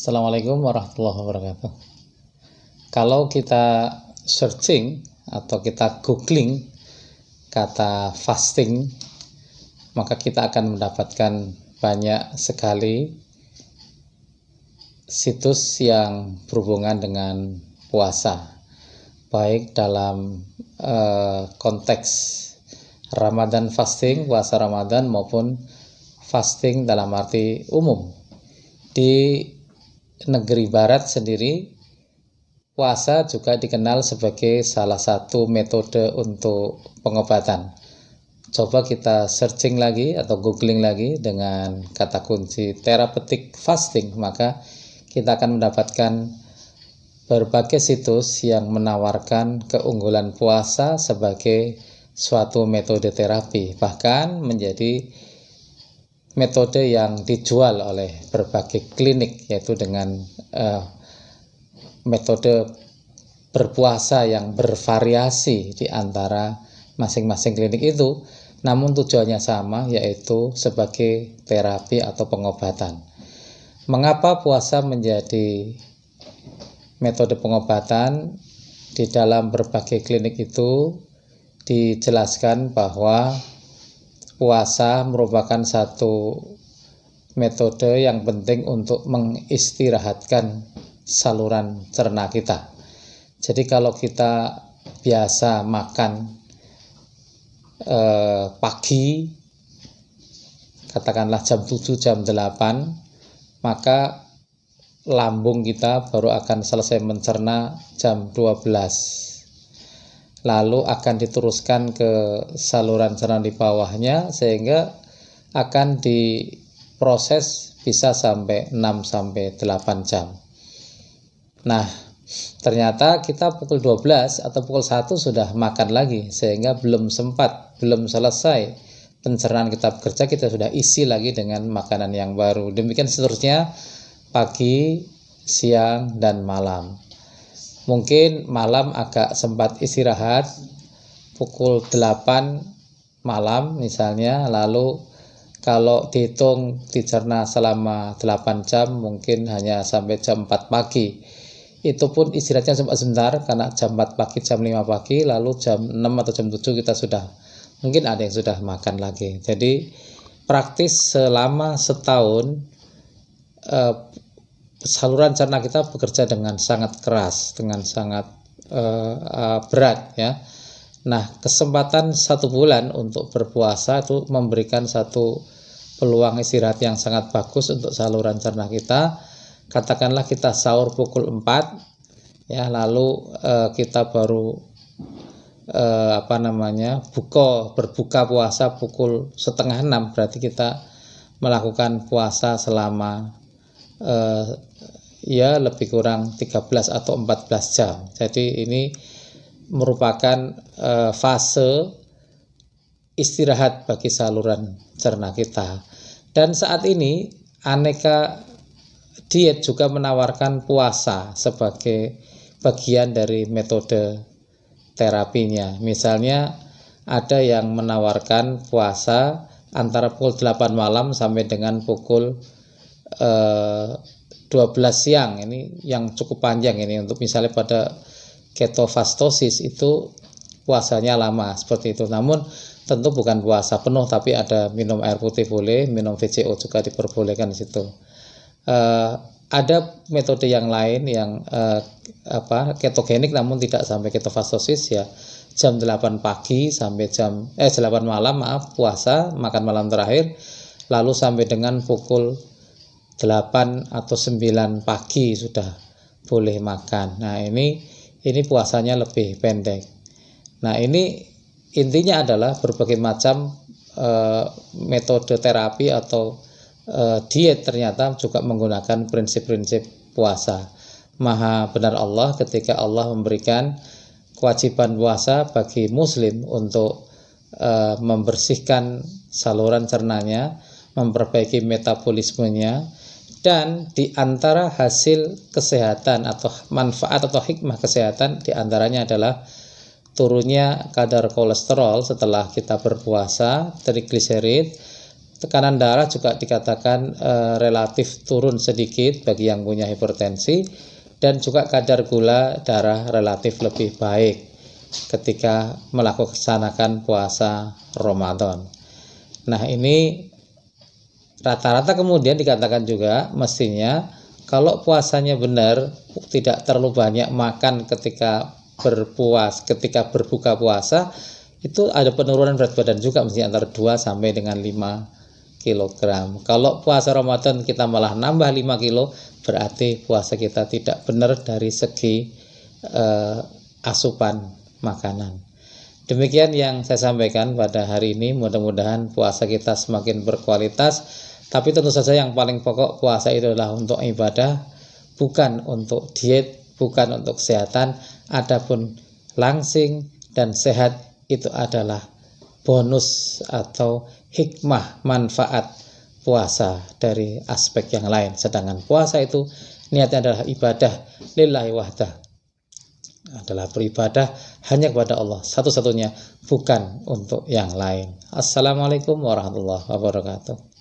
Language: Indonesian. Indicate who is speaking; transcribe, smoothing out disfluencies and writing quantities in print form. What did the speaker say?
Speaker 1: Assalamualaikum warahmatullahi wabarakatuh. Kalau kita searching atau kita googling kata fasting, maka kita akan mendapatkan banyak sekali situs yang berhubungan dengan puasa, baik dalam konteks Ramadan fasting, puasa Ramadan, maupun fasting dalam arti umum. Di negeri barat sendiri, puasa juga dikenal sebagai salah satu metode untuk pengobatan. Coba kita searching lagi atau googling lagi dengan kata kunci therapeutic fasting, maka kita akan mendapatkan berbagai situs yang menawarkan keunggulan puasa sebagai suatu metode terapi, bahkan menjadi metode yang dijual oleh berbagai klinik, yaitu dengan metode berpuasa yang bervariasi di antara masing-masing klinik itu, namun tujuannya sama, yaitu sebagai terapi atau pengobatan. Mengapa puasa menjadi metode pengobatan? Di dalam berbagai klinik itu dijelaskan bahwa puasa merupakan satu metode yang penting untuk mengistirahatkan saluran cerna kita. Jadi kalau kita biasa makan pagi, katakanlah jam 7, jam 8, maka lambung kita baru akan selesai mencerna jam 12. Lalu akan diteruskan ke saluran cerna di bawahnya, sehingga akan diproses bisa sampai 6-8 jam. Nah, ternyata kita pukul 12 atau pukul 1 sudah makan lagi, sehingga belum selesai pencernaan kita bekerja, kita sudah isi lagi dengan makanan yang baru. Demikian seterusnya, pagi, siang, dan malam. Mungkin malam agak sempat istirahat pukul 8 malam misalnya, lalu kalau dihitung dicerna selama 8 jam mungkin hanya sampai jam 4 pagi. Itu pun istirahatnya sempat sebentar, karena jam 4 pagi, jam 5 pagi, lalu jam 6 atau jam 7 kita sudah, mungkin ada yang sudah makan lagi. Jadi praktis selama setahun saluran cerna kita bekerja dengan sangat keras, dengan sangat berat, ya. Nah, kesempatan 1 bulan untuk berpuasa itu memberikan satu peluang istirahat yang sangat bagus untuk saluran cerna kita. Katakanlah kita sahur pukul 4, ya, lalu kita baru berbuka puasa pukul setengah 6, berarti kita melakukan puasa selama lebih kurang 13 atau 14 jam. Jadi ini merupakan fase istirahat bagi saluran cerna kita. Dan saat ini aneka diet juga menawarkan puasa sebagai bagian dari metode terapinya. Misalnya ada yang menawarkan puasa antara pukul 8 malam sampai dengan pukul 12 siang. Ini yang cukup panjang ini, untuk misalnya pada ketofastosis itu puasanya lama seperti itu. Namun tentu bukan puasa penuh, tapi ada minum air putih boleh, minum VCO juga diperbolehkan di situ. Ada metode yang lain yang ketogenik namun tidak sampai ketofastosis, ya, jam 8 pagi sampai jam 8 malam puasa, makan malam terakhir, lalu sampai dengan pukul 8 atau 9 pagi sudah boleh makan. Nah, ini puasanya lebih pendek. Nah, ini intinya adalah berbagai macam metode terapi atau diet ternyata juga menggunakan prinsip-prinsip puasa. Maha benar Allah ketika Allah memberikan kewajiban puasa bagi muslim untuk membersihkan saluran cernanya, memperbaiki metabolismenya, dan di antara hasil kesehatan atau manfaat atau hikmah kesehatan diantaranya adalah turunnya kadar kolesterol setelah kita berpuasa, trigliserid, Tekanan darah juga dikatakan relatif turun sedikit bagi yang punya hipertensi, dan juga kadar gula darah relatif lebih baik ketika melaksanakan puasa Ramadan. Nah, ini rata-rata kemudian dikatakan juga mestinya kalau puasanya benar, tidak terlalu banyak makan ketika berbuka puasa, itu ada penurunan berat badan juga, mesti antara 2 sampai dengan 5 kilogram. Kalau puasa Ramadan kita malah nambah 5 kilo, berarti puasa kita tidak benar dari segi asupan makanan. Demikian yang saya sampaikan pada hari ini. Mudah-mudahan puasa kita semakin berkualitas. Tapi tentu saja yang paling pokok, puasa itu adalah untuk ibadah, bukan untuk diet, bukan untuk kesehatan. Adapun langsing dan sehat itu adalah bonus atau hikmah manfaat puasa dari aspek yang lain. Sedangkan puasa itu niatnya adalah ibadah lillahi wahdah, adalah beribadah hanya kepada Allah satu-satunya, bukan untuk yang lain. Assalamualaikum warahmatullahi wabarakatuh.